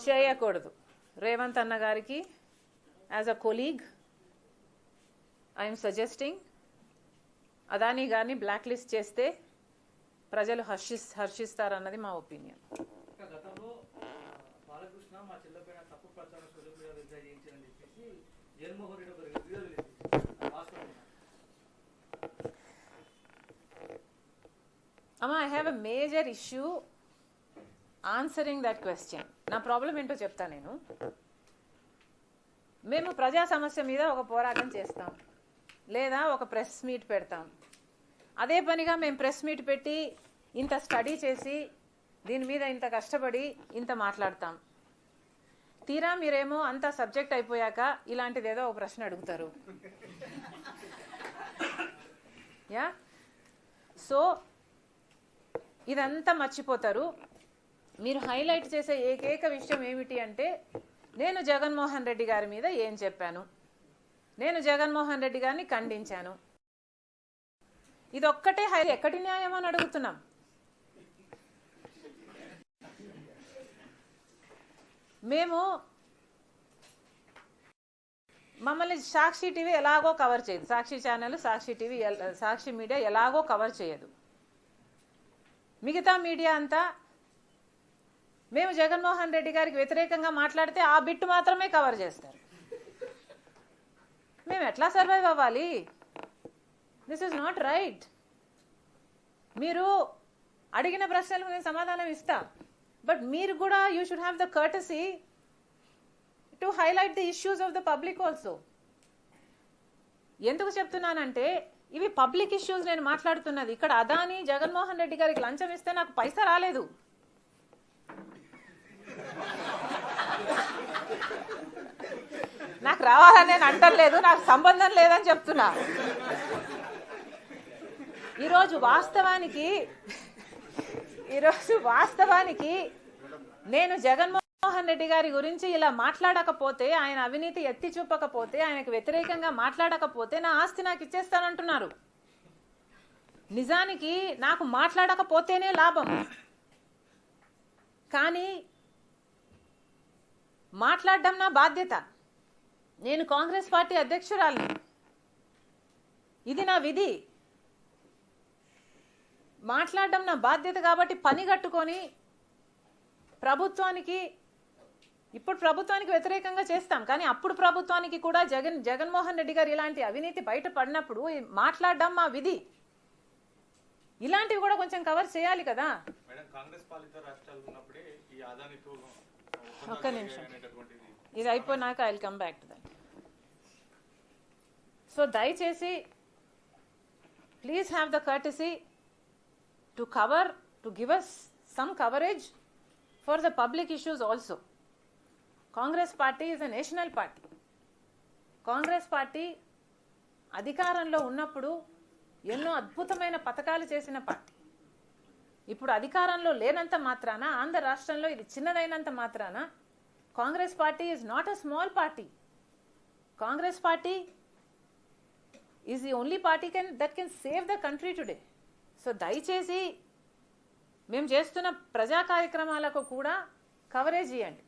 చేయకూడదు. రేవంత్ అన్న గారికి as a colleague I'm suggesting Adani గారిని బ్లాక్ లిస్ట్ చేస్తే ప్రజలు హర్షిస్తారన్నది మా opinion. Amma, I have a major issue answering that question. నా ప్రాబ్లం ఏంటో చెప్తా నేను. మేము ప్రజా సమస్య మీద ఒక పోరాటం చేస్తాం, లేదా ఒక ప్రెస్ మీట్ పెడతాం. అదే పనిగా మేము ప్రెస్ మీట్ పెట్టి ఇంత స్టడీ చేసి దీని మీద ఇంత కష్టపడి ఇంత మాట్లాడతాం. తీరా మీరేమో అంత సబ్జెక్ట్ అయిపోయాక ఇలాంటిది ఏదో ఒక ప్రశ్న అడుగుతారు. యా, సో ఇదంతా మర్చిపోతారు. మీరు హైలైట్ చేసే ఏకైక విషయం ఏమిటి అంటే నేను జగన్మోహన్ రెడ్డి గారి మీద ఏం చెప్పాను, నేను జగన్మోహన్ రెడ్డి గారిని ఖండించాను. ఇదొక్కటే ఎక్కడి న్యాయం అని అడుగుతున్నాం. మేము మమ్మల్ని సాక్షి టీవీ ఎలాగో కవర్ చేయదు, సాక్షి ఛానల్, సాక్షి టీవీ, సాక్షి మీడియా ఎలాగో కవర్ చేయదు. మిగతా మీడియా అంతా మేము జగన్మోహన్ రెడ్డి గారికి వ్యతిరేకంగా మాట్లాడితే ఆ బిట్ మాత్రమే కవర్ చేస్తారు. మేము ఎట్లా సర్వైవ్ అవ్వాలి? This is not right. మీరు అడిగిన ప్రశ్నలకు నేను సమాధానం ఇస్తా, బట్ మీరు కూడా you should have the courtesy to highlight the issues of the public also. ఎందుకు చెప్తున్నానంటే ఇవి పబ్లిక్ ఇష్యూస్ నేను మాట్లాడుతున్నది. ఇక్కడ అదానీ జగన్మోహన్ రెడ్డి గారికి లంచం ఇస్తే నాకు పైసా రాలేదు. నాకు రావాలని నేను అంటలేదు, నాకు సంబంధం లేదని చెప్తున్నా. ఈరోజు వాస్తవానికి నేను జగన్మోహన్ రెడ్డి గారి గురించి ఇలా మాట్లాడకపోతే, ఆయన అవినీతి ఎత్తి చూపకపోతే, ఆయనకు వ్యతిరేకంగా మాట్లాడకపోతే నా ఆస్తి నాకు ఇచ్చేస్తానంటున్నారు. నిజానికి నాకు మాట్లాడకపోతేనే లాభం, కానీ మాట్లాడడం నా బాధ్యత. నేను కాంగ్రెస్ పార్టీ అధ్యక్షురాలిని, ఇది నా విధి. మాట్లాడడం నా బాధ్యత కాబట్టి పని కట్టుకొని ఇప్పుడు ప్రభుత్వానికి వ్యతిరేకంగా చేస్తాం, కానీ అప్పుడు ప్రభుత్వానికి కూడా జగన్మోహన్ రెడ్డి గారు ఇలాంటి అవినీతి బయట పడినప్పుడు మాట్లాడడం మా విధి. ఇలాంటివి కూడా కొంచెం కవర్ చేయాలి కదా. ఒక్క నిమిషం, ఇది అయిపోయినాక I will come back to that. So దయచేసి please have the courtesy to give us some coverage for the public issues also. Congress party is a national party. Congress party అధికారంలో ఉన్నప్పుడు ఎన్నో అద్భుతమైన పథకాలు చేసిన పార్టీ. ఇప్పుడు అధికారంలో లేనంత మాత్రాన, ఆంధ్ర రాష్ట్రంలో ఇది చిన్నదైనంత మాత్రాన Congress party is not a small party. Congress party is the only party that can save the country today. So దయచేసి మేము చేస్తున్న ప్రజా కార్యక్రమాలకు కూడా కవరేజ్ ఇవ్వండి.